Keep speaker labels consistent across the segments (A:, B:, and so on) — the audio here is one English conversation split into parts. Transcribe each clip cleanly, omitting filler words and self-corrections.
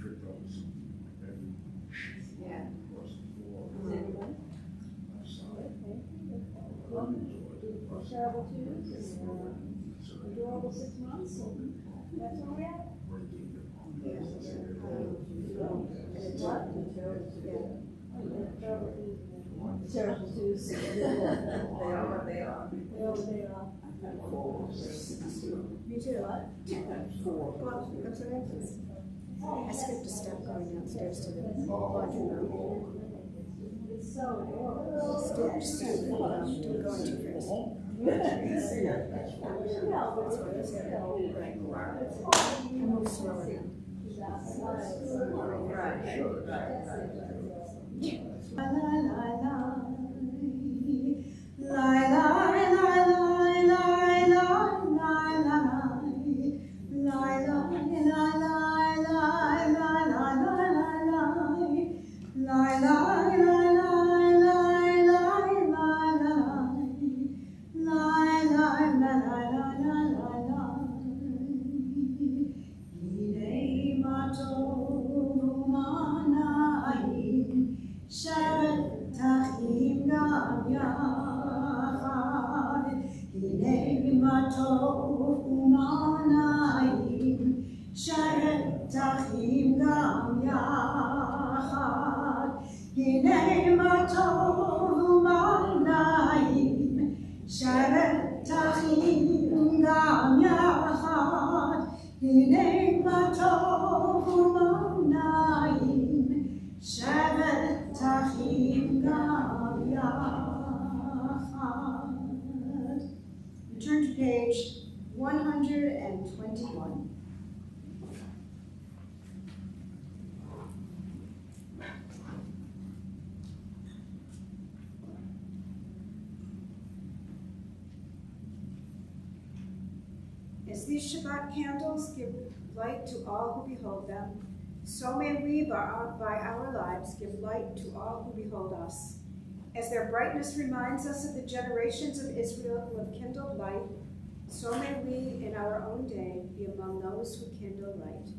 A: tripped over something like that.
B: Yeah.
A: Across the floor.
C: Is anybody?
A: Outside.
C: Terrible twos and adorable 6 months, and that's where we're at.
B: Yeah.
C: And it's what? Terrible twos. They are what they are. They are what they are. Me too, what?
B: Well, that's what happens. I skipped a step going downstairs to the laundry room.
C: It's so adorable.
B: Step going too fast.
C: Yeah, but it's still.
B: Move slower now. Turn to page 121. As these Shabbat candles give light to all who behold them, so may we, by our lives, give light to all who behold us. As their brightness reminds us of the generations of Israel who have kindled light, so may we, in our own day, be among those who kindle light.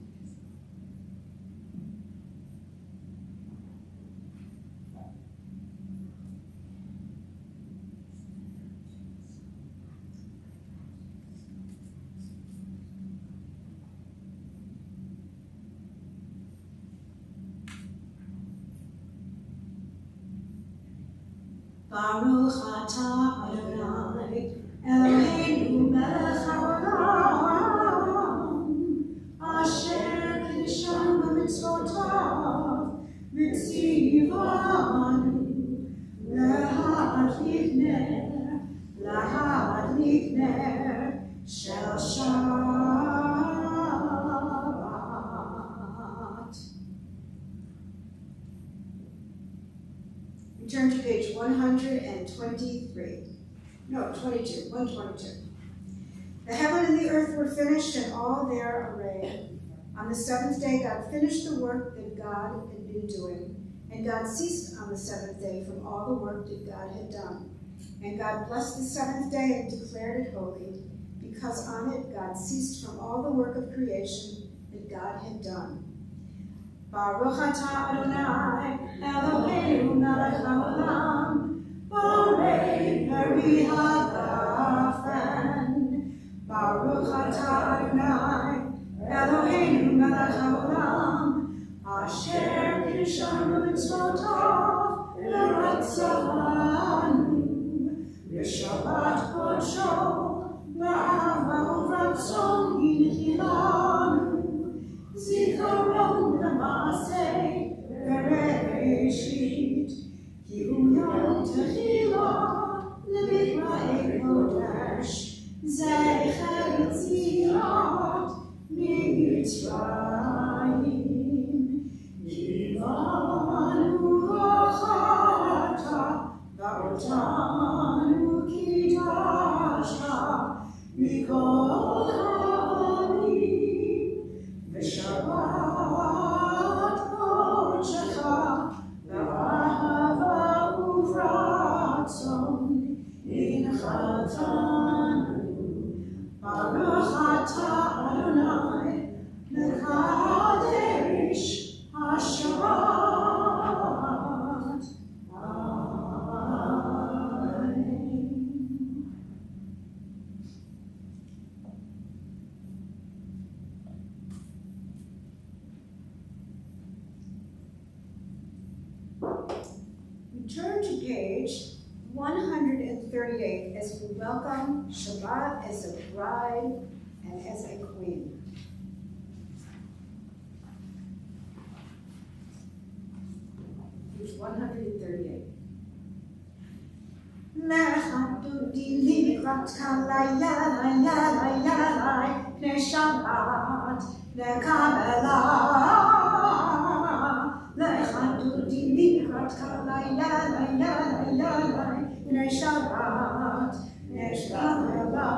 D: Baruch atah Adonai Eloheinu melech haolam asher kiddushanu b'mitzvotav v'tzivanu lahadlik ner shel Shabbat. We turn to page 123. No, 22, 122. The heaven and the earth were finished and all their array. On the seventh day, God finished the work that God had been doing, and God ceased on the seventh day from all the work that God had done. And God blessed the seventh day and declared it holy, because on it God ceased from all the work of creation that God had done. Baruch atah Adonai Eloheinu melech haolam borei peri hagafen. Baruch atah Adonai Eloheinu melech haolam asher kiddushanu b'mitzvotav l'ratzanu b'shabbat kodsho b'ahava uvratzon hinchilanu Zikaron Namaste Bereshit Ki hu yom techila Levikra'e Kodesh Zecher Yitziat Mitzrayim Kivanu v'chata V'otanu kidashta Mikol ha'anim Shabbat kodshecha v'ahava uvratzon inchatanu Baruch atah Adonai mekadesh
B: Turn to page 138 as we welcome Shabbat as a bride and as a queen. Page 138.
D: Dudi likrat kalayalay ne Shabbat ne Kabbalah. Dudi likrat kalayalay ne Shabbat ne Kabbalah.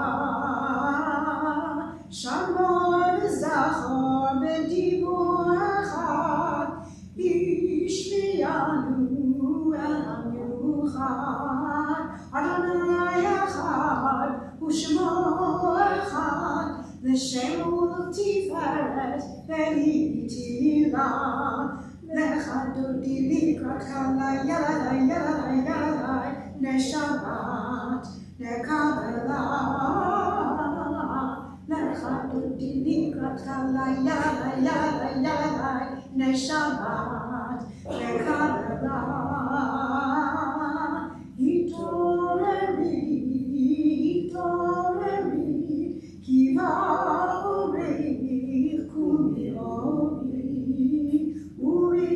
D: Shalom zachor b'dibur echad ishmiyanu elam yuchad. Adonai echad u'shmo echad l'shemo tiferet ve'itila. Lecha dodi likrat kalayalay ne Shabbat ne Kabbalah. Lecha dodi likrat kalayalay ne Shabbat ne Kabbalah. Hitoremi, kiva orei kumi uri,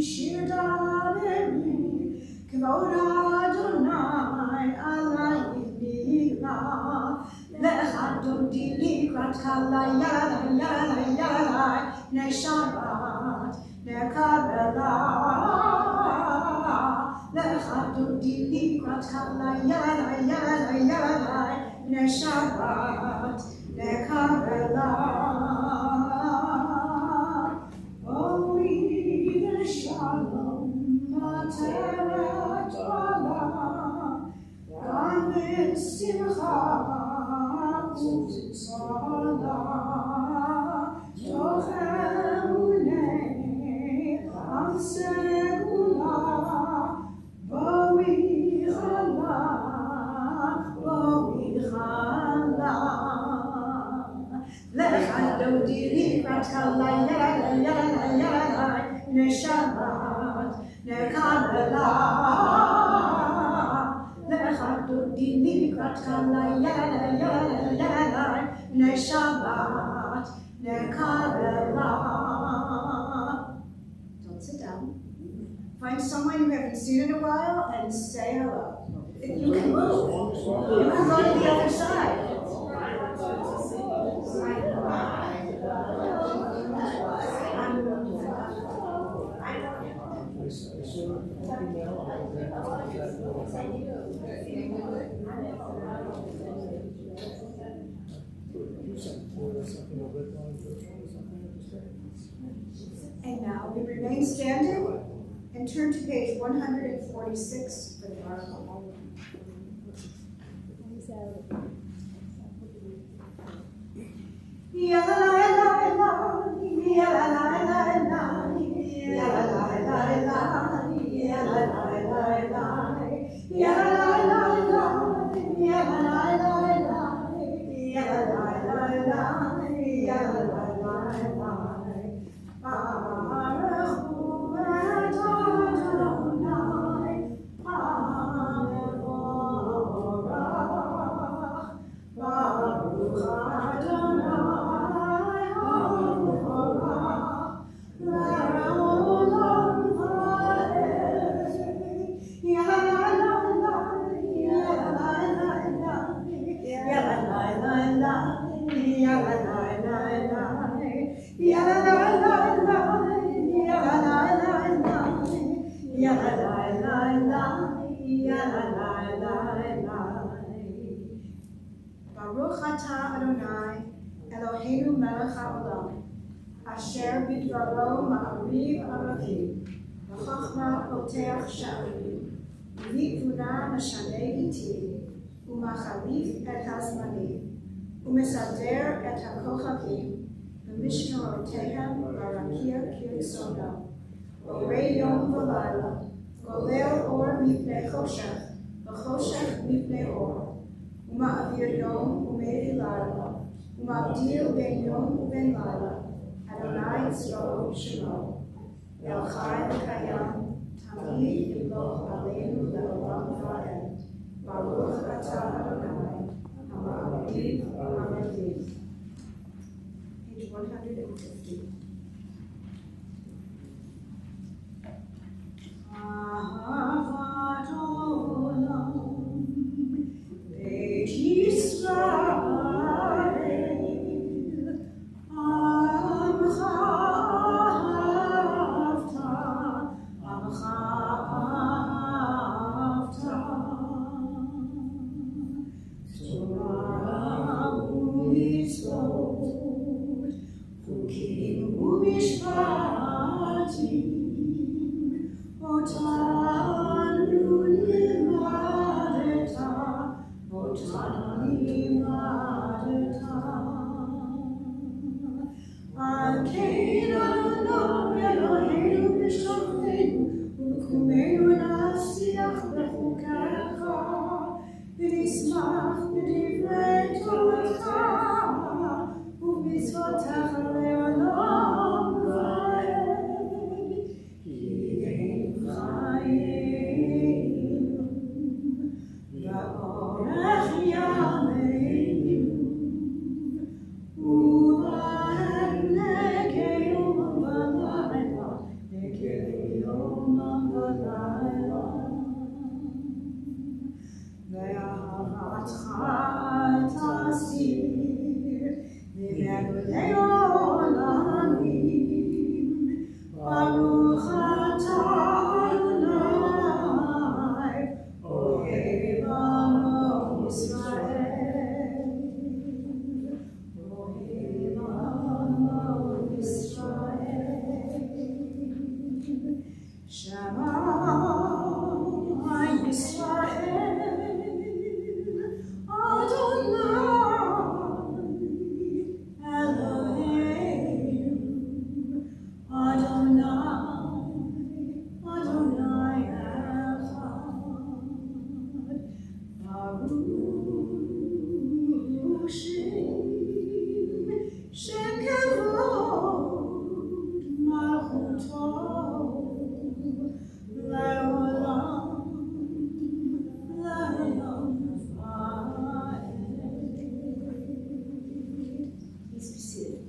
D: shir daveri, kvod Adonai alayhi nigla. Lecha dodi likrat kalayalay ne Shabbat ne Kabbalah. Lecha dodi likrat kalayalay ne Shabbat ne Kabbalah. Ovi v'shalom materet olam, gam v'simcha u'tzala. Toch emunei am segula, boi chala. Lecha dodi likrat kalayalay ne Shabbat ne Kabbalah. Lecha dodi likrat kalayalay ne Shabbat ne Kabbalah. Don't sit down. Find someone you haven't seen in a while and say hello. You can move. You can go to the other side. And now we remain standing and turn to page 146 for the article. Baruch atah Adonai, Eloheinu melech haolam, asher bidvaro ma'ariv aravim, v'chachma poteach sha'arim, v'tvuna mashaneh iti, u'machalif et hazmanim, u'mesader et hakochavim, v'mishmerotehem barakia kirtzono, orei yom v'layla, golel or mipnei choshech, v'choshech mipnei or, Ma'avir yom u'meiri laila, u'ma'avdil ben yom u'ben laila, Adonai Yisrael Shemo, El Chai v'kayam,
B: Tamid imloch aleinu le'olam va'ed. Baruch atah Adonai, ha'ma'aviv ha'ma'aviv. Page 150. Ahavat olam, Beit Yisrael, Amcha ahavta, Amcha ahavta. Torah u'mitzvot, Chukim u'mishpatim, Otanu limadeta, Otanu limadeta. Al kein Adonai Eloheinu b'shofteinu, u'kumeinu nasiach b'chukecha, v'nismach b'divrei Toracha, u'b'mitzvotecha le'olam va'ed. Va'orech yameinu, u'lahem negei yomam v'layla, negei yomam v'layla. Ve'ahavatcha al tasir, v'menu le'olamim, Baruch atah Adonai, Ohev amo Yisrael. Ohev amo Yisrael. Shema Yisrael, Adonai Eloheinu, Adonai Echad. Baruch Shem kavod malchuto le'olam va'ed. Please be seated.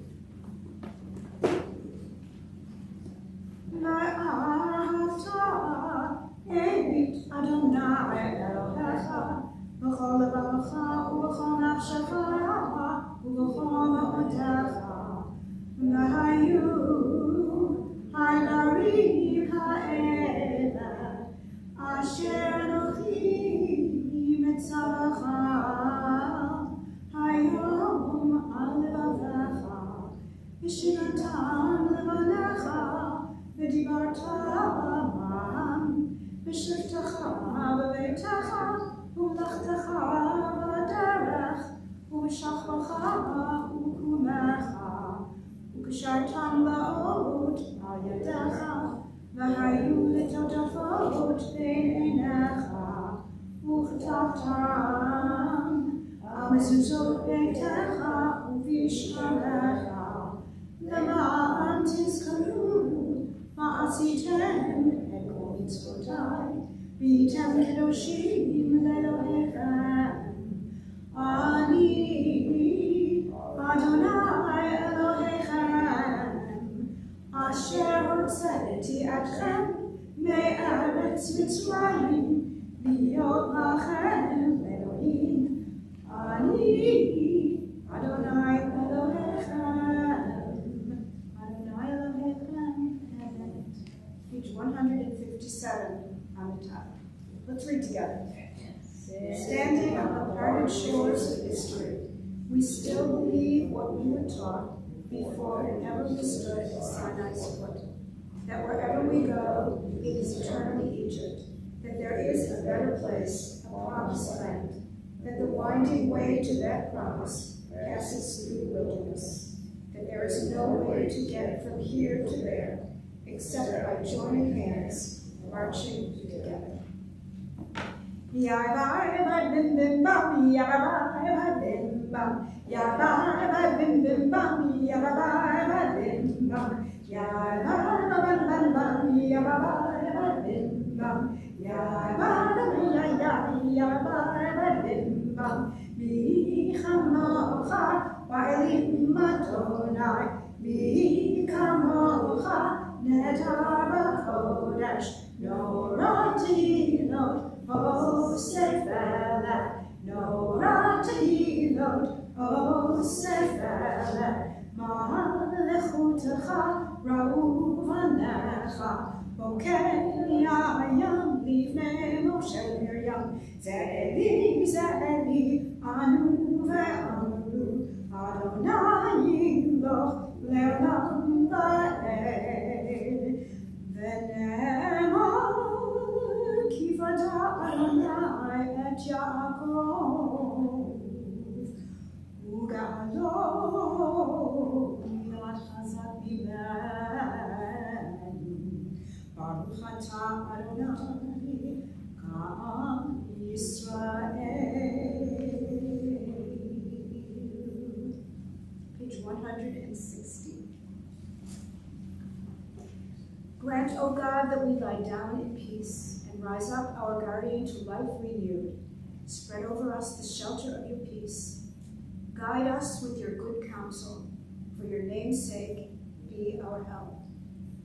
B: Adonai Elohecha, b'chol levavecha u'b'chol nafshecha u'b'chol ma'odecha, v'hayu ha'narim ha'ela asher Anochi mitzavacha hayom al levavecha v'shinatan levanecha v'dibarta amam v'shivtecha b'beitecha u'mlachtecha b'derech u'b'shachvacha u'kumecha u'kshartam la'od al yadecha v'hayu litodafot bein einecha u'chtavtam al mezuzot beitecha u'v'yishmarecha למען תזכרו מה עשיתם את כל מצוותיי, והייתם קדושים לאלוהיכם. אני אדוני אלוהיכם, אשר הוצאתי אתכם מארץ מצרים, להיות לכם אלוהים. אני אדוני אלוהיכם. Page 157 on the top. Let's read together. Standing on the parted shores of history, we still believe what we were taught before and ever we stood at Sinai's foot. That wherever we go, it is eternally Egypt. That there is a better place, a promised land. That the winding way to that promise passes through the wilderness. That there is no way to get from here to there, except by joining hands, marching together. Page 160. Grant, O God, that we lie down in peace and rise up, our guardian, to life renewed. Spread over us the shelter of your peace. Guide us with your good counsel. For your name's sake, be our help.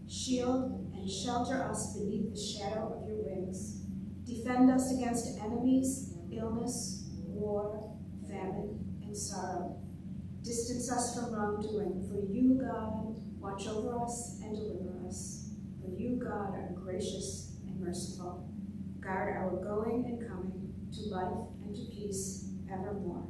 B: Shield and shelter us beneath the shadow of your wings. Defend us against enemies, illness, war, famine, and sorrow. Distance us from wrongdoing, for you, God, watch over us and deliver us. For you, God, are gracious and merciful. Guard our going and coming to life and to peace evermore.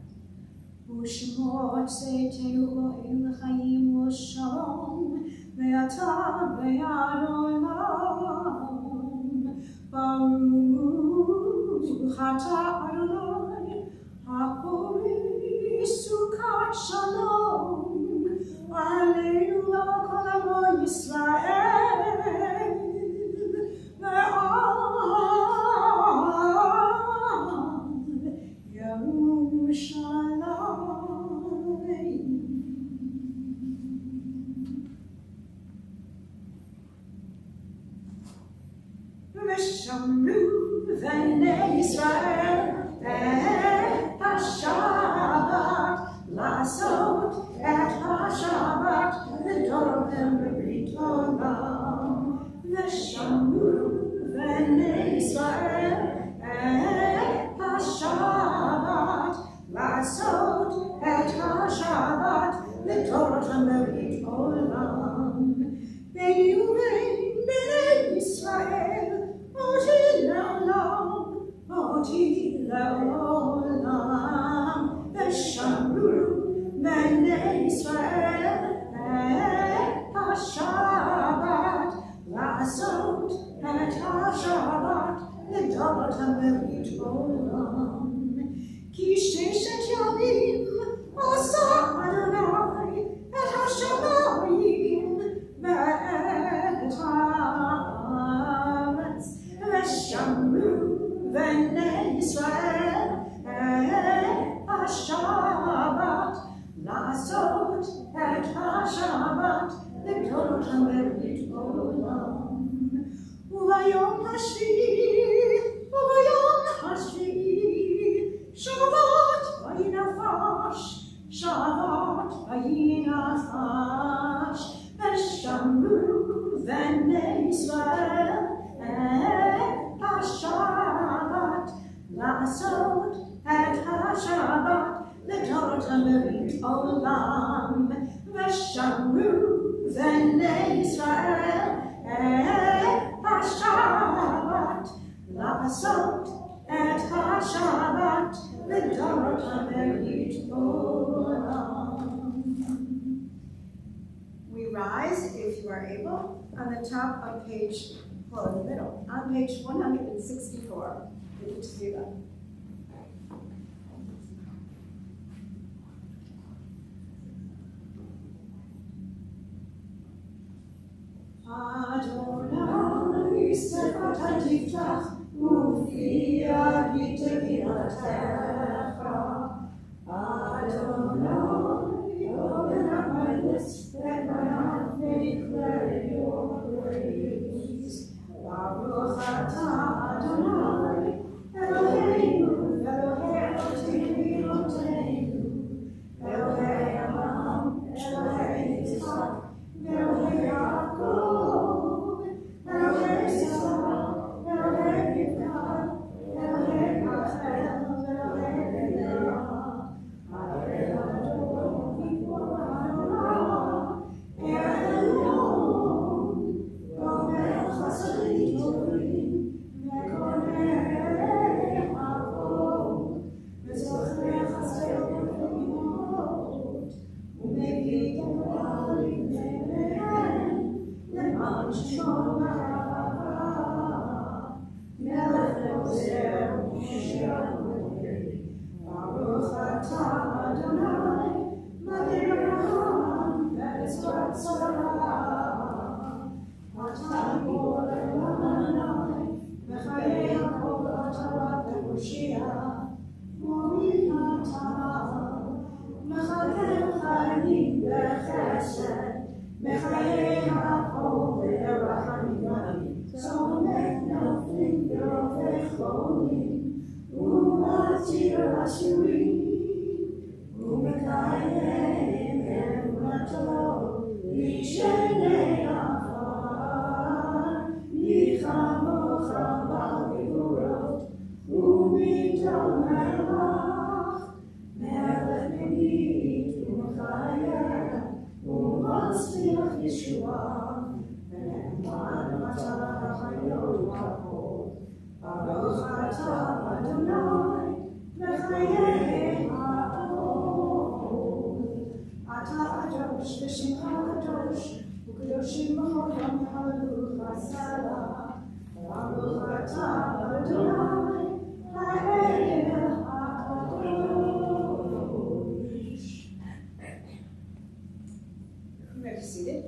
B: U'shemot seitenu Elohim l'chaim u'shalom ve'ata ve'ad olam Baruch atah Adonai ha'pori sukat shalom aleinu v'kol amo Yisrael ve'al Yerushalayim. V'shamru b'nei Yisrael et HaShabbat לעשות את השבת לדורותיהם בברית עולם. ושמרו בני ישראל את השבת לעשות את השבת לדורותיהם בברית עולם. ביני ובין בני ישראל אותי לעולם, אותי לעולם. ושמרו בני ישראל את השבת לעשות את השבת לדורותיהם בברית עולם. כי ששת ימים עשה אדוני את השמיים ואת הארץ. ושמרו בני ישראל השבת לעשות את השבת לדורותיהם בברית עולם. וביום השביעי שבת וינפש, שבת וינפש. ושמרו בני ישראל את השבת לעשות את השבת לדורותיהם בברית עולם. ושמרו בני ישראל את השבת לעשות את השבת לדורותיהם בברית עולם. We rise, if you are able, on the top of page, well, in the middle, on page 164, the Tikvah. Adonai, Sefer Tikvah, Ufia V'Teviratecha. Adonai, open up my lips, let my mouth may declare your praise. Baruch You may be seated.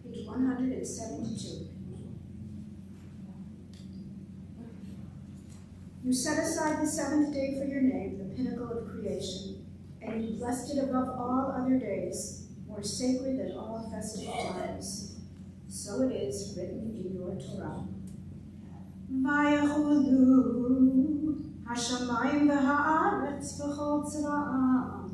B: Page 172. You set aside the seventh day for your name, the pinnacle of creation, and you blessed it above all other days, more sacred than all festive times. So it is written in your Torah. Vayachulu hashamayim v'haaretz v'chol tzra'am,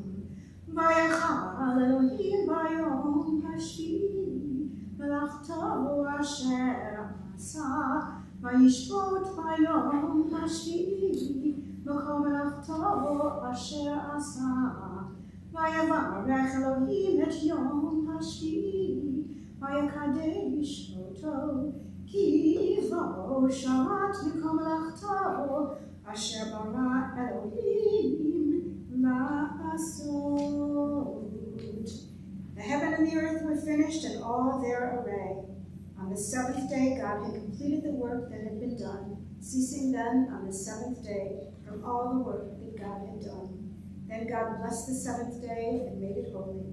B: vayachal Elohim bayom hashvi'i v'lachto asher asa, vayishbot bayom hashvi'i v'chol melachto asher asa, vayavarech Elohim et yom hashvi'i vayakadesh oto. Ki vo Shabbat mikom melachto asher bara Elohim la'asot. The heaven and the earth were finished and all their array. On the seventh day God had completed the work that had been done, ceasing then on the seventh day from all the work that God had done. Then God blessed the seventh day and made it holy,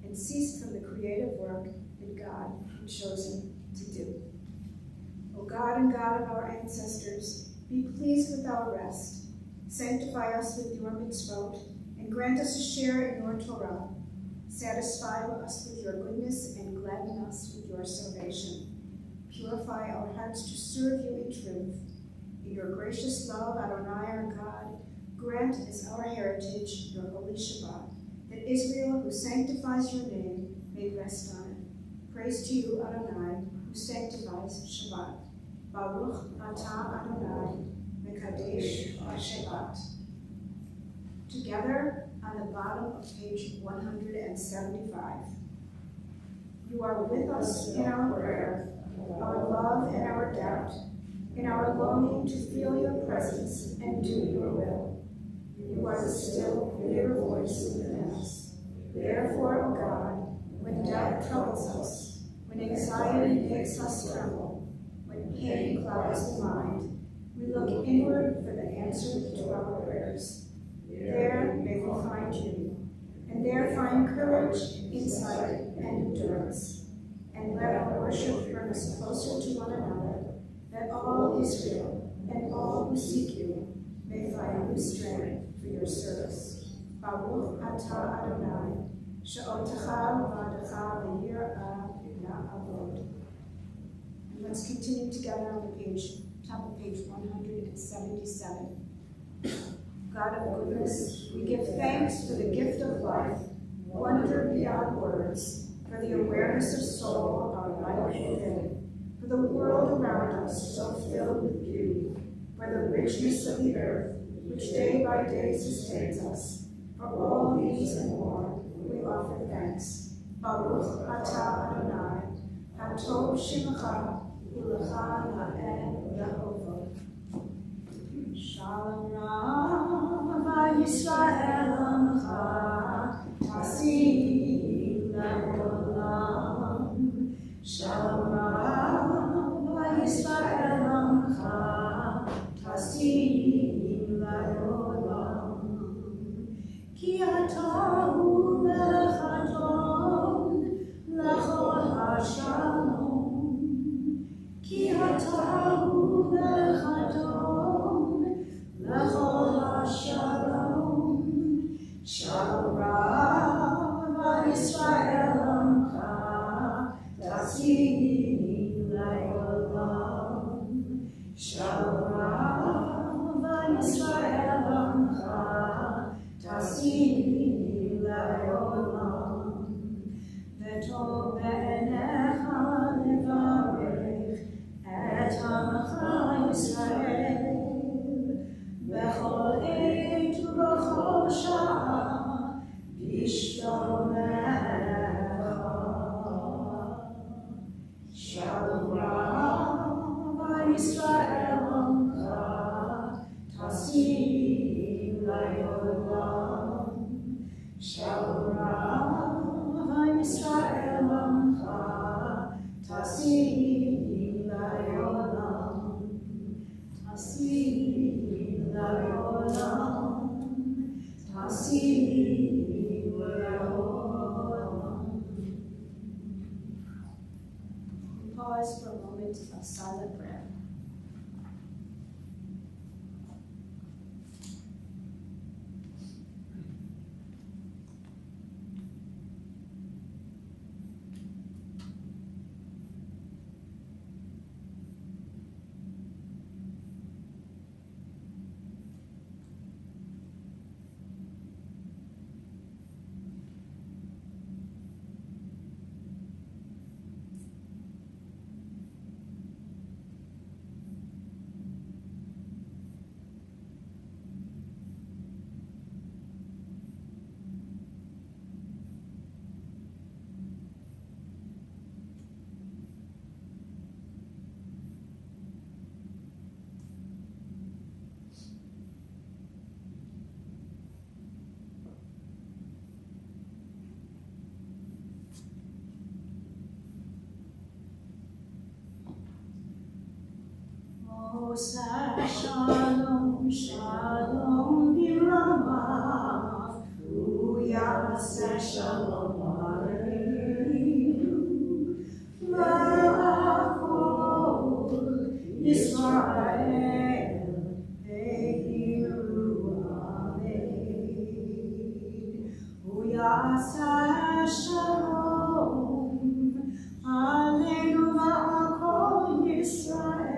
B: and ceased from the creative work that God had chosen to do. O God and God of our ancestors, be pleased with our rest. Sanctify us with your mitzvot, and grant us a share in your Torah. Satisfy us with your goodness, and gladden us with your salvation. Purify our hearts to serve you in truth. In your gracious love, Adonai our God, grant as our heritage your holy Shabbat, that Israel, who sanctifies your name, may rest on it. Praise to you, Adonai, who sanctifies Shabbat. Baruch atah Adonai, mekadesh Shabbat. Together on the bottom of page 175. You are with us in our prayer, our love and our doubt, in our longing to feel your presence and do your will. You are the still, clear voice within us. Therefore, O God, when doubt troubles us, when anxiety makes us tremble, when pain clouds the mind, we look inward for the answer to our prayers. There may we find you, and there find courage, insight, and endurance. And let our worship bring us closer to one another, that all Israel and all who seek you may find new strength for your service. Baruch atah Adonai, she'otecha v'vadecha v'yirah. And let's continue together on the page, top of page 177. God of goodness, we give thanks for the gift of life, wonder beyond words, for the awareness of soul, our life within, for the world around us so filled with beauty, for the richness of the earth, which day by day sustains us. For all these and more, we offer thanks. Baruch atah Adonai, hatov shemcha, ulecha na'eh Yehovah. Shalom Rav Yisrael Amcha, Tasim Le'olam. Shalom Rav Yisrael Amcha, Tasim Le'olam. Ki atahu melech adon, lechol hashalom. Ki atahu melech adon, lechol hashalom. Shalom Rav Yisrael Amcha, tasim le'olam. Shalom Rav Yisrael Amcha, tasim le'olam. V'tov be'enecha levarech et Amcha Yisrael b'chol עת ובכל שעה בשלומך. Shalom Rav Yisrael Amcha, tasim le'olam. Shalom Rav Yisrael Amcha, tasim le'olam. Tasim le'olam. Tasim le'olam. Pause for a moment of silent prayer. Shalom, shalom, biramav, uyaseh shalom aleinu, v'akol Yisrael eiru amen. Uyaseh shalom aleinu v'akol Yisrael.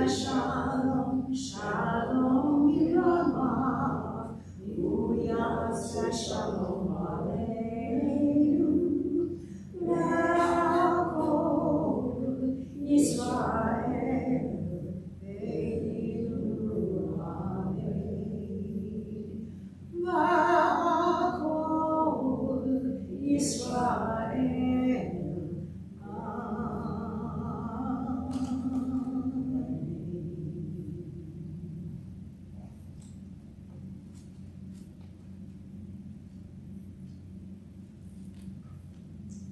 B: Shalom, shalom, biramav, uyaseh shalom aleinu, v'akol Yisrael eiru amen. V'akol Yisrael.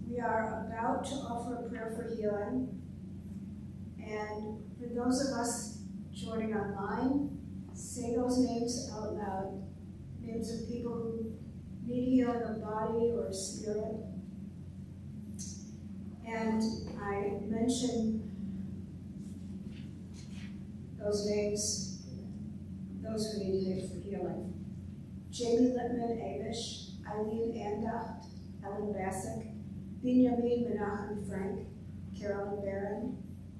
B: We are about to offer a prayer for healing, and for those of us joining online, say those names out loud, names of people who need healing of body or spirit. And I mention those names, those who need healing. Jamie Littman Abish, Eileen Andacht, Ellen Bassick, Benjamin Menachem Frank, Carolyn Barron,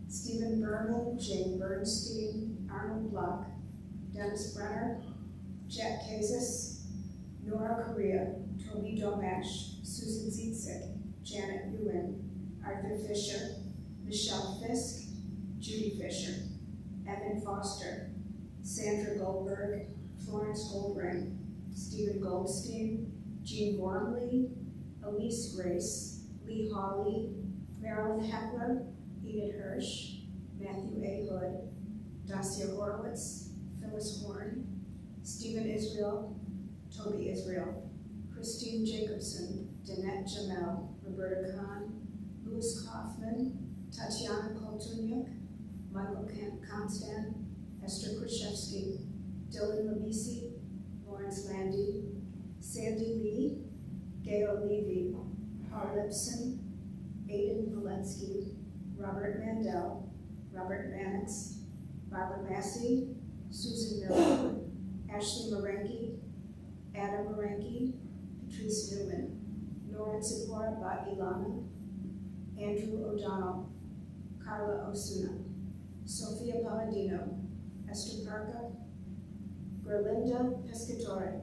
B: Stephen Berman, Jane Bernstein, Arnold Block, Dennis Brenner, Jack Kazis, Nora Correa, Toby Domash, Susan Zietzik, Janet Ewan, Arthur Fisher, Michelle Fisk, Judy Fisher, Evan Foster, Sandra Goldberg, Florence Goldring, Stephen Goldstein, Jean Wormley, Elise Grace, Lee Hawley, Marilyn Heckler, Enid Hirsch, Matthew A. Hood, Dacia Horowitz, Phyllis Horn, Stephen Israel, Toby Israel, Christine Jacobson, Danette Jamel, Roberta Kahn, Louis Kaufman, Tatiana Koltunyuk, Michael Constant, Esther Krzyzewski, Dylan Labisi, Lawrence Landy, Sandy Lee, Gail Levy, Paul Lipson, Aidan Valensky, Robert Mandel, Robert Mannix, Barbara Massey, Susan Miller, Ashley Marenke, Adam Marenke, Patrice Newman, Nora Zipporah Bat Ilana, Andrew O'Donnell, Carla Osuna, Sophia Palladino, Esther Parka, Gerlinda Pescatore,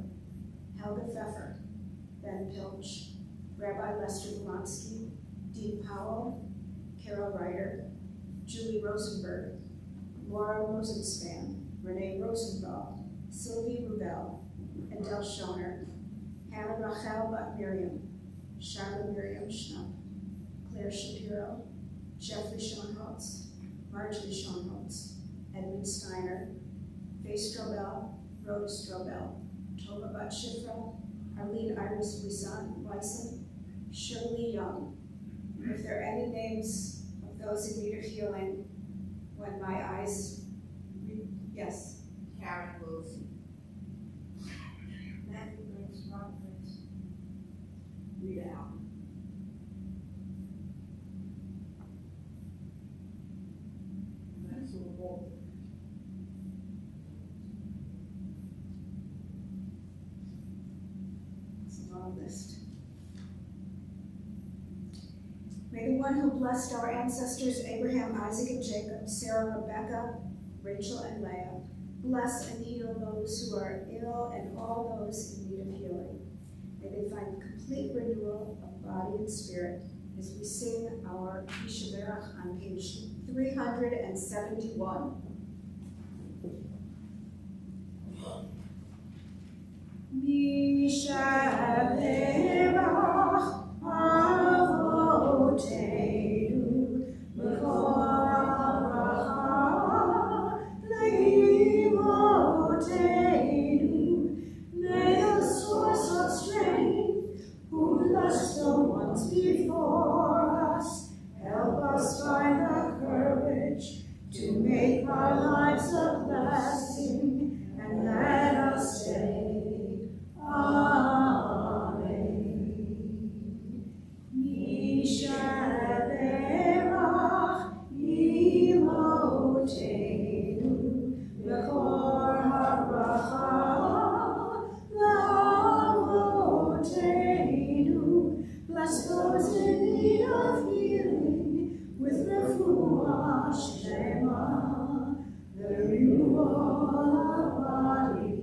B: Helga Pfeffer, Ben Pilch, Rabbi Lester Blonsky, Dean Powell, Carol Ryder, Julie Rosenberg, Laura Rosenspan, Renee Rosenthal, Sylvie Rubel, Adele Schoner, Hannah Rachel Bat Miriam, Charlotte Miriam Schnupp, Claire Shapiro, Jeffrey Schoenholtz, Marjorie Schoenholtz, Edmund Steiner, Faye Strobel, Rhoda Strobel, Tova Bat Shifra, Arlene Iris Wyson, Shirley Young. If there are any names of those in need of healing, when my eyes read, yes.
C: Karen Wilson. Matthew Grace Roberts. Rita Allen. And that's all both.
B: It's a long list. May the one who blessed our ancestors Abraham, Isaac, and Jacob, Sarah, Rebecca, Rachel, and Leah, bless and heal those who are ill and all those in need of healing. May they find complete renewal of body and spirit as we sing our Yishaberach on page 371. Yishaberach Avotenu B'chol Haracha Le'imotenu. May the source of strength, who blessed the ones before us, help us find the courage to make our lives a blessing, and let us say, Amen. Yishaberach imotenu b'chol haracha la'avotenu. Bless those in need of healing with refuah shlema, the renewal of body,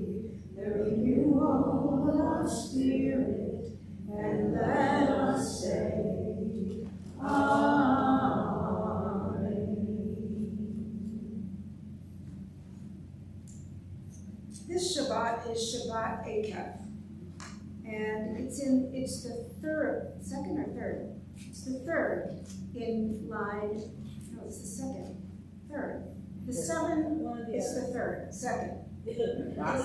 B: the renewal of spirit, and let us say, Amen. This Shabbat is Shabbat Akev, and it's the second or third? It's the third in line, no, it's the second, third. The seven, it's the third, second. Last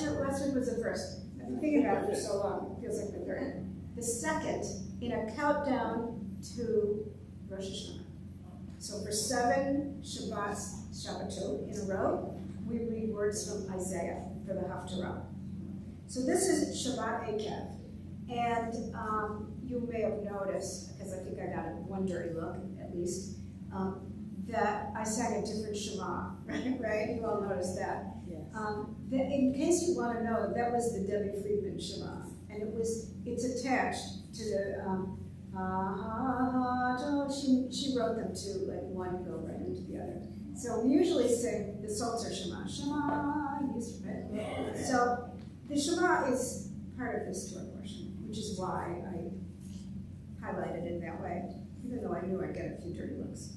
B: week was the first. I've been thinking about it for so long, it feels like the third. The second in a countdown to Rosh Hashanah. So for 7 Shabbatot in a row, we read words from Isaiah for the Haftarah. So this is Shabbat Akev. And you may have noticed, because I think I got one dirty look at least, that I sang a different Shema, right? You all noticed that.
C: Yes.
B: In case you want to know, that was the Debbie Friedman Shema. and it's attached to the she wrote them too, like one go right into the other. So we usually sing the Psalter Shema, Shema Yisrael. So the Shema is part of this Torah portion, which is why I highlighted it that way, even though I knew I'd get a few dirty looks.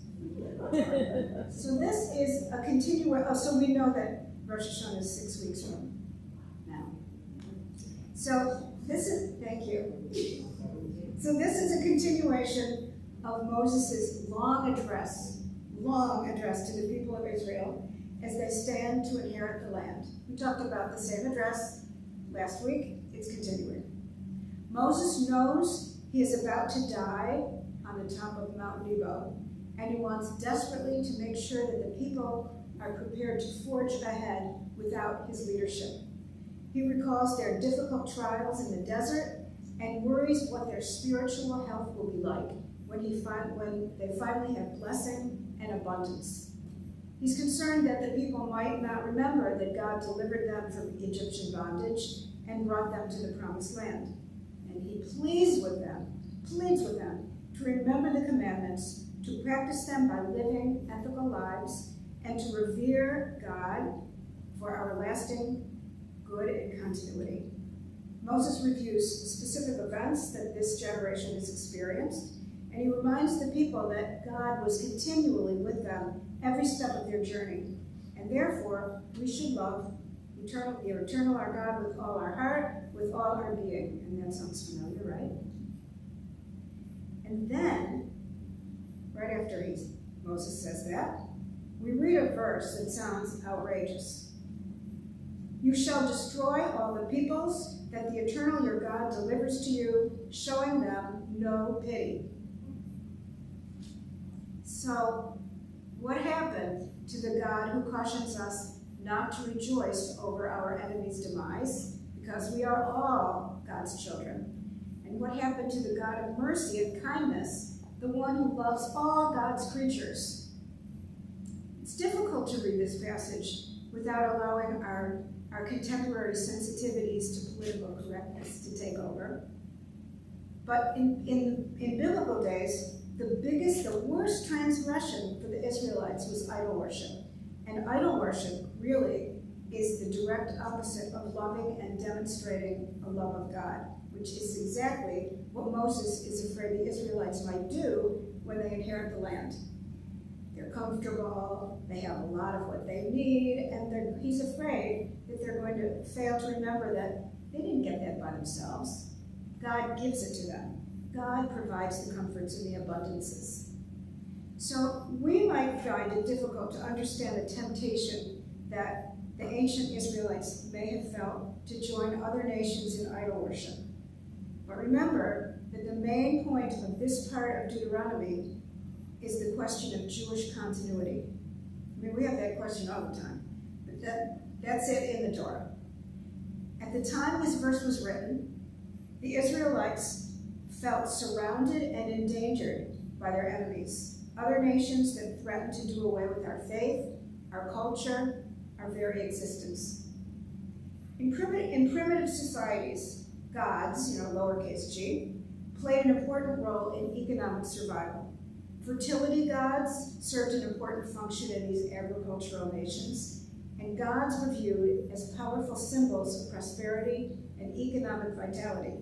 B: So this is a continuation. So we know that Rosh Hashanah is 6 weeks from now. So this is, thank you. So this is a continuation of Moses' long address to the people of Israel as they stand to inherit the land. We talked about the same address last week. It's continuing. Moses knows he is about to die on the top of Mount Nebo, and he wants desperately to make sure that the people are prepared to forge ahead without his leadership. He recalls their difficult trials in the desert and worries what their spiritual health will be like when they finally have blessing and abundance. He's concerned that the people might not remember that God delivered them from Egyptian bondage and brought them to the promised land. And he pleads with them to remember the commandments, to practice them by living ethical lives, and to revere God for our lasting good and continuity. Moses reviews specific events that this generation has experienced, and he reminds the people that God was continually with them every step of their journey, and therefore we should love the eternal our God with all our heart, with all our being. And that sounds familiar, right? And then, right after Moses says that, we read a verse that sounds outrageous. You shall destroy all the peoples that the eternal your God delivers to you, showing them no pity. So, what happened to the God who cautions us not to rejoice over our enemy's demise, because we are all God's children? And what happened to the God of mercy and kindness, the one who loves all God's creatures? It's difficult to read this passage without allowing our contemporary sensitivities to political correctness to take over. But in biblical days, the worst transgression for the Israelites was idol worship. And idol worship really is the direct opposite of loving and demonstrating a love of God, which is exactly what Moses is afraid the Israelites might do when they inherit the land. They're comfortable, they have a lot of what they need, and he's afraid that they're going to fail to remember that they didn't get that by themselves. God gives it to them. God provides the comforts and the abundances. So we might find it difficult to understand the temptation that the ancient Israelites may have felt to join other nations in idol worship. But remember that the main point of this part of Deuteronomy is the question of Jewish continuity. I mean, we have that question all the time, but that's it in the Torah. At the time this verse was written, the Israelites felt surrounded and endangered by their enemies, other nations that threatened to do away with our faith, our culture, our very existence. In primitive societies, gods, lowercase g, played an important role in economic survival. Fertility gods served an important function in these agricultural nations, and gods were viewed as powerful symbols of prosperity and economic vitality.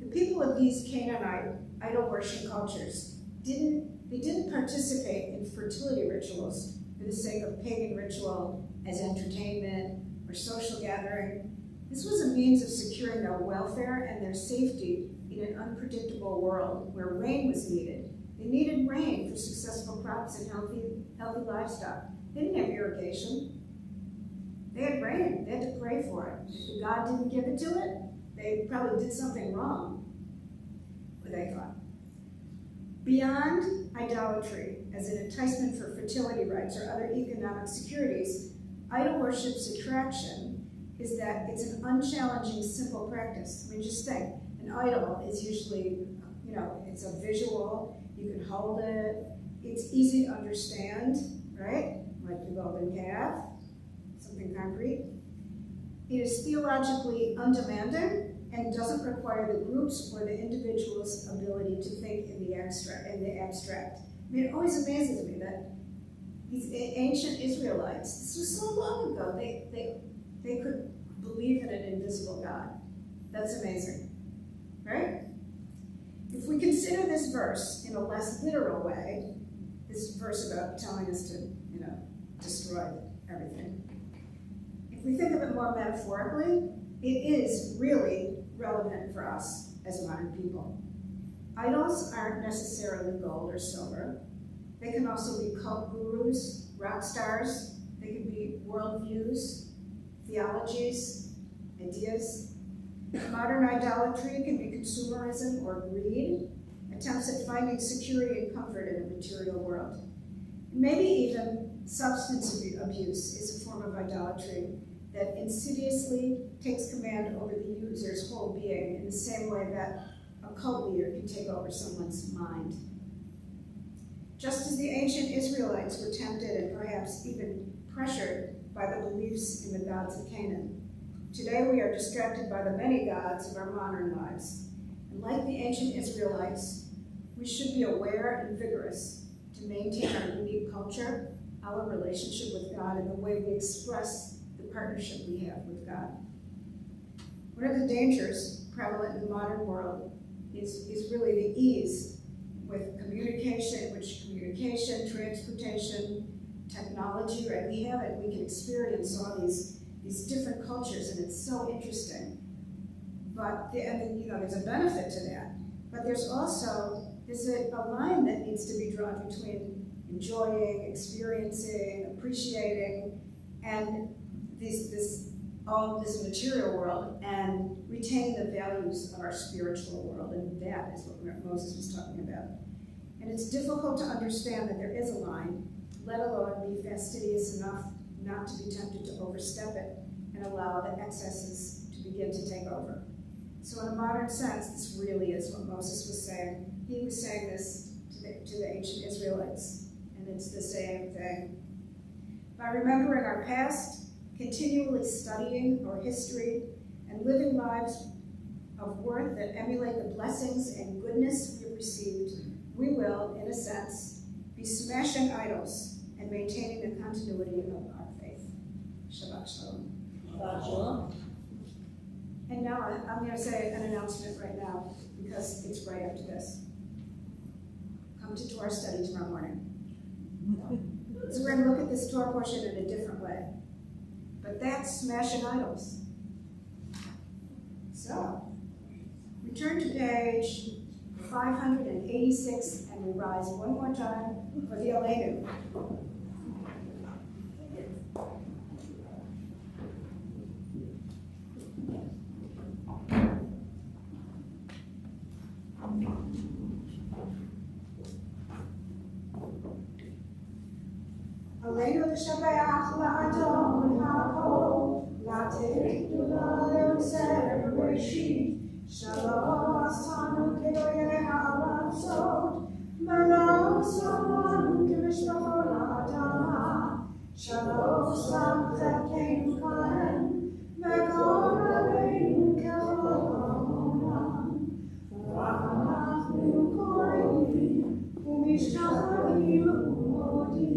B: The people of these Canaanite idol-worship cultures didn't participate in fertility rituals for the sake of pagan ritual as entertainment or social gathering. This was a means of securing their welfare and their safety in an unpredictable world where rain was needed. They needed rain for successful crops and healthy livestock. They didn't have irrigation. They had rain. They had to pray for it. If God didn't give it to it, they probably did something wrong, what they thought. Beyond idolatry as an enticement for fertility rights or other economic securities, idol worship's attraction is that it's an unchallenging, simple practice. I mean, just think, an idol is usually, it's a visual, you can hold it, it's easy to understand, right? Like the golden calf, something concrete. It is theologically undemanding, and doesn't require the group's or the individual's ability to think in the abstract. I mean, it always amazes me that these ancient Israelites, this was so long ago, they could believe in an invisible God. That's amazing, right? If we consider this verse in a less literal way, this verse about telling us to, destroy everything, if we think of it more metaphorically, it is really relevant for us as modern people. Idols aren't necessarily gold or silver. They can also be cult gurus, rock stars. They can be worldviews, theologies, ideas. Modern idolatry can be consumerism or greed, attempts at finding security and comfort in a material world. Maybe even substance abuse is a form of idolatry that insidiously takes command over the user's whole being in the same way that a cult leader can take over someone's mind. Just as the ancient Israelites were tempted and perhaps even pressured by the beliefs in the gods of Canaan, today we are distracted by the many gods of our modern lives. And like the ancient Israelites, we should be aware and vigorous to maintain our unique culture, our relationship with God, and the way we express the partnership we have with God. One of the dangers prevalent in the modern world is really the ease with communication, transportation, technology, right? We have it, we can experience all these different cultures, and it's so interesting. But, there's a benefit to that. But there's a line that needs to be drawn between enjoying, experiencing, appreciating, and all of this material world, and retaining the values of our spiritual world, and that is what Moses was talking about. And it's difficult to understand that there is a line, let alone be fastidious enough not to be tempted to overstep it and allow the excesses to begin to take over. So in a modern sense, this really is what Moses was saying. He was saying this to the ancient Israelites, and it's the same thing. By remembering our past, continually studying our history, and living lives of worth that emulate the blessings and goodness we have received, we will, in a sense, be smashing idols and maintaining the continuity of our faith. Shabbat Shalom.
C: Shabbat Shalom.
B: And now I'm going to say an announcement right now, because it's right after this. Come to Torah study tomorrow morning. So we're going to look at this Torah portion in a different way. But that's smashing idols. So, we turn to page 586 and we rise one more time for the Aleinu. Aleinu l'shabeach la'adon ha'kol, la'tei gdula le'oser b'reshit, shalom asanu kedoyeh ha'aratzot, v'lo samanu k'mishpacho la'adama, shalom sam tzedkeinu kahen, v'kol aleinu k'chol ha'olam, v'rachmachnu korim, u'mishtacharim u'modim,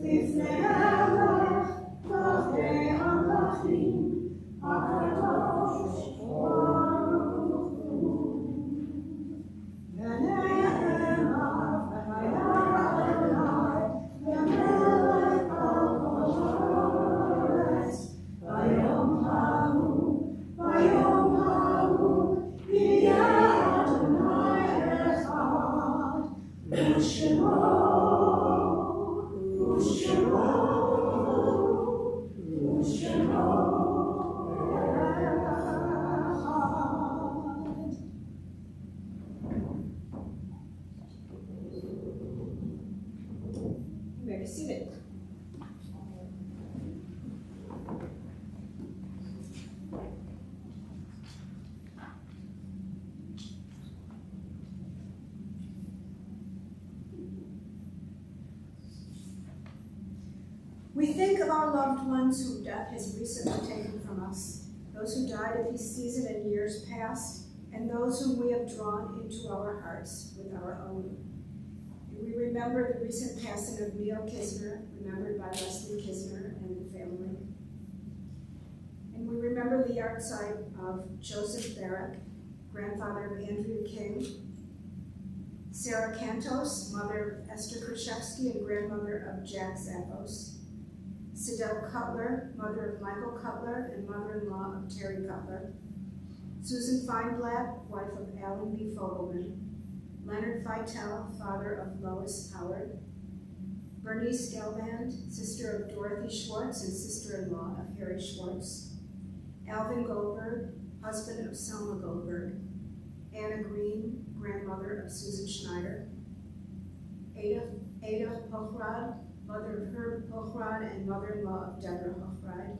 B: לפני המלך, לפני המלכים, הקדוש ברוך הוא. ונאמר, והיה אדוני, למלך על כל הארץ, ביום ההוא, יהיה אדוני אחד, ושמו We think of our loved ones whom death has recently taken from us, those those who died of this season in years past, and those whom we have drawn into our hearts with our own. And we remember the recent passing of Neil Kisner, remembered by Leslie Kisner and the family. And we remember the yahrzeit of Joseph Barrick, grandfather of Andrew King, Sarah Cantos, mother of Esther Krashevsky and grandmother of Jack Zappos, Sidel Cutler, mother of Michael Cutler and mother-in-law of Terry Cutler, Susan Feinblatt, wife of Alan B. Fogelman, Leonard Vitale, father of Lois Howard, Bernice Gelband, sister of Dorothy Schwartz and sister-in-law of Harry Schwartz, Alvin Goldberg, husband of Selma Goldberg, Anna Green, grandmother of Susan Schneider, Ada Hochrad, mother of Herb Hochrad and mother-in-law of Deborah Hochrad,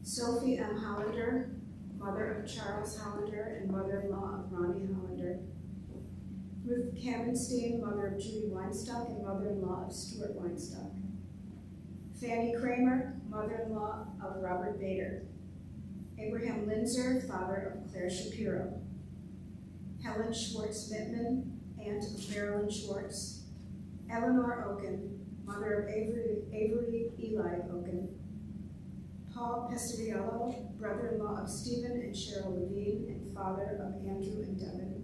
B: Sophie M. Hollander, mother of Charles Hollander and mother-in-law of Ronnie Hollander, Ruth Kamenstein, mother of Judy Weinstock and mother-in-law of Stuart Weinstock, Fanny Kramer, mother-in-law of Robert Bader, Abraham Linzer, father of Claire Shapiro, Helen Schwartz Mittman, aunt of Marilyn Schwartz, Eleanor Oken, mother of Avery Eli Oken, Paul Pestoriello, brother-in-law of Stephen and Cheryl Levine, and father of Andrew and Devin,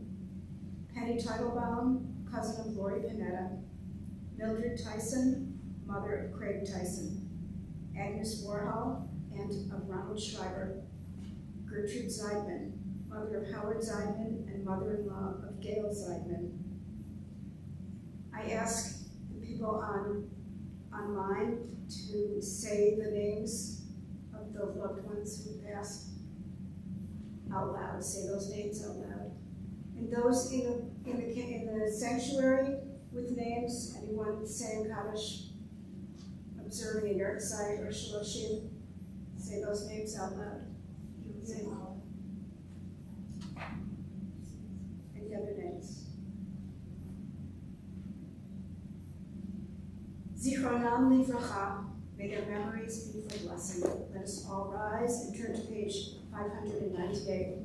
B: Penny Teitelbaum, cousin of Lori Panetta, Mildred Tyson, mother of Craig Tyson, Agnes Warhol, aunt of Ronald Schreiber, Gertrude Zeidman, mother of Howard Zeidman and mother-in-law of Gail Zeidman. I ask the people online to say the names of the loved ones who passed out loud. Say those names out loud. And those in the sanctuary with names, anyone saying Kaddish, observing a yahrzeit or shaloshim, say those names out loud. Say any other names? Zichronam livracha, may their memories be for blessing. Let us all rise and turn to page 598.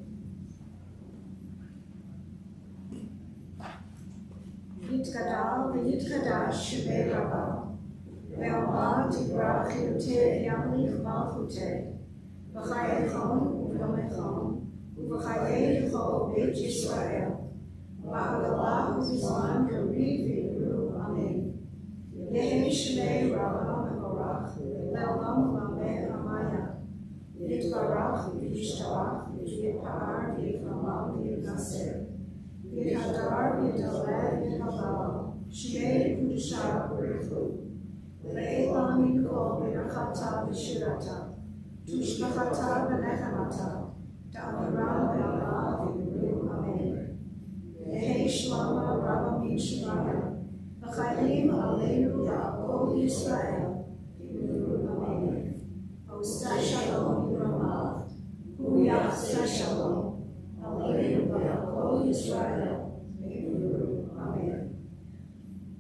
B: Yitgadal v'yitkadash shemei rabba, ve'omar tigrach yotev yamlich malchuteh, v'chayechon u'v'lomechon, u'v'chayei l'chol beit Yisrael, v'hagalah u'vizman kariv v'yiru, amen. Yehi shemei rabba mevorach, le'olam u'lameh amaya, yitbarach v'yishtarach, v'yitpa'ar v'yitramam v'yitnaser, Yihadar, Yidaleh, Yihabal, Shmei Kudusha, Berichu, Le'elam Yikol, Berachata, V'shirata, Tushmachata, V'nechamata, Ta'amiram, Ve'alah, V'yiru, Amen. Yehi Shlama, Rabba Min Shemaya, V'chayim Aleinu, V'akol Yisrael, V'yiru, Amen. Oseh Shalom, Yiramav, Hu Yaseh Shalom, Aleinu, V'akol Yisrael, Amen.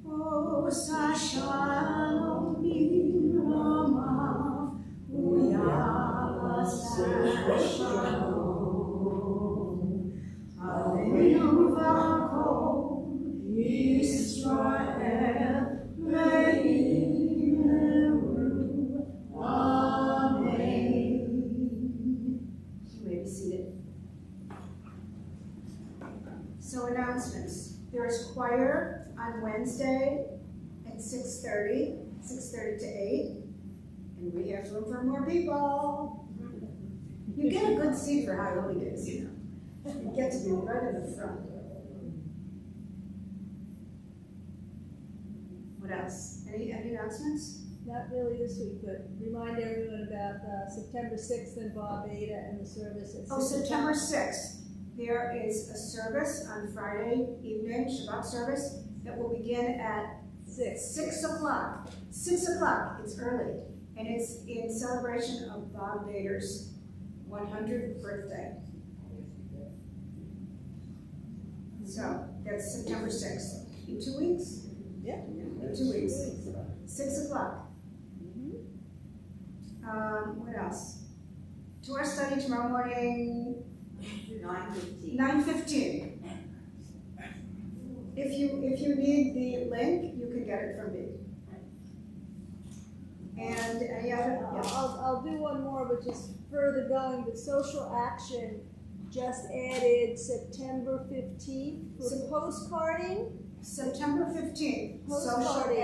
B: Oseh Shalom Yiramav, Hu Yaseh Shalom, Aleinu V'akol Yisrael, V'yiru, Amen. You may be seated. So announcements. There is choir on Wednesday at 6:30 to 8, and we have room for more people. You get a good seat for High Holy Days, you know. You get to be right in the front. What else? Any announcements?
C: Not really this week, but remind everyone about September 6th and Bob Ada and the service at 6
B: Oh, September 6th. There is a service on Friday evening, Shabbat service, that will begin at 6 o'clock. 6 o'clock, it's early. And it's in celebration of Bob Bader's 100th birthday. So that's September 6th. In 2 weeks?
C: Yeah.
B: In 2 weeks. 6 o'clock. What else?
D: to our study tomorrow morning,
C: 9:15.
D: 9:15. If you need the link, you can get it from me. And any other? Yes.
E: I'll do one more, which is further going. The social action just added September 15th for postcarding.
D: September 15th, Social
E: Postcarding.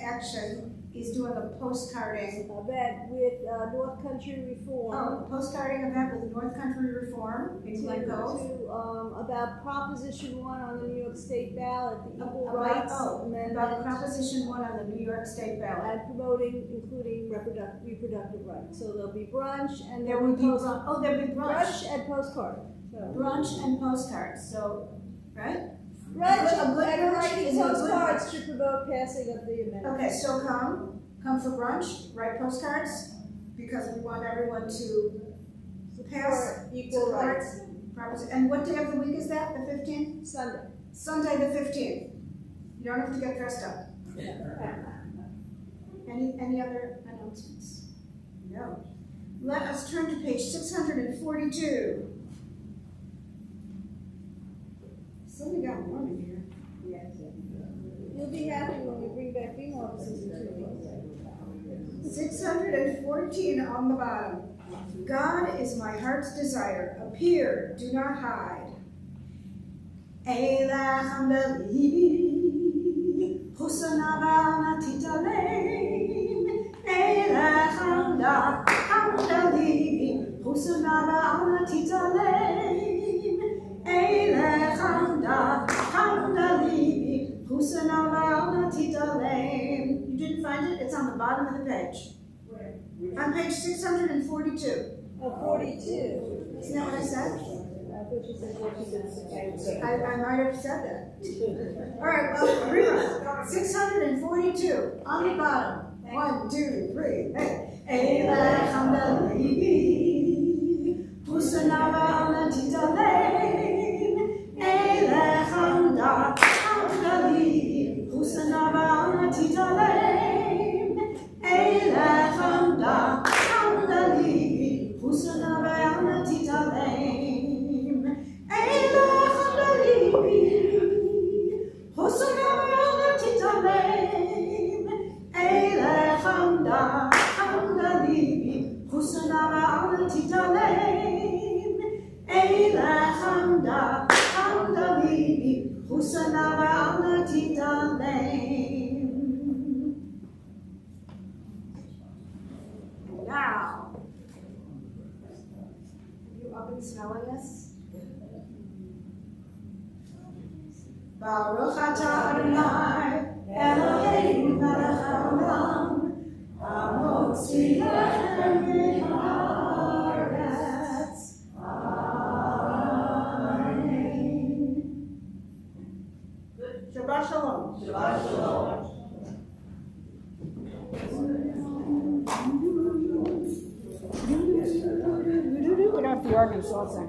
D: Action is doing a postcarding.
E: Event with North Country Reform.
D: Oh, postcarding event with North Country Reform in Glen Cove.
E: About Proposition 1 on the New York State ballot, the Equal
D: About
E: Rights Amendment,
D: Proposition 1 on the New York State ballot.
E: and promoting, including reproductive rights. So there'll be brunch and
D: There will be there'll be brunch.
E: brunch and postcard. So.
D: Brunch and postcards. So, right?
E: Brunch
D: A good
E: and
D: brunch
E: writing
D: is a good
E: postcards
D: brunch.
E: to promote passing of the amendment.
D: Okay, so come for brunch, write postcards, because we want everyone to pass
E: Equal rights.
D: And what day of the week is that? The 15th?
E: Sunday.
D: Sunday the 15th. You don't have to get dressed up. Any other announcements? No. Let us turn to page 642. Something got warm in here.
E: Yes. You'll be happy when we bring back being offices in 2 weeks.
D: 614 on the bottom. God is my heart's desire. Appear, do not hide. Eila hamdali, husanava natitaleim. Eila hamdali, husanava natitaleim. Eila hamdali, husanava natitaleim. You didn't find it? It's on the bottom of the page. On page 642.
E: Oh, 42.
D: Isn't that what I said?
E: I thought you said 42.
D: I might have said that. All right, well, rerun. 642 on the bottom. 1, 2, 3. Hey. Eilech hamdali, husanava natitaleim. Eilech hamdali, husanava natitaleim. Eilech hamdali, husanava natitaleim. Eilech hamdali, husanava natitaleim. Eilech hamdali, husanava natitaleim. Eilech hamdali, husanava natitaleim. Now, have you up and smelling this? Baruch atah Adonai, Eloheinu melech haolam, hamotzi lechem min haaretz. Amen. Shabbat shalom.
C: Shabbat shalom.
D: We don't have the organ, so I'll sing.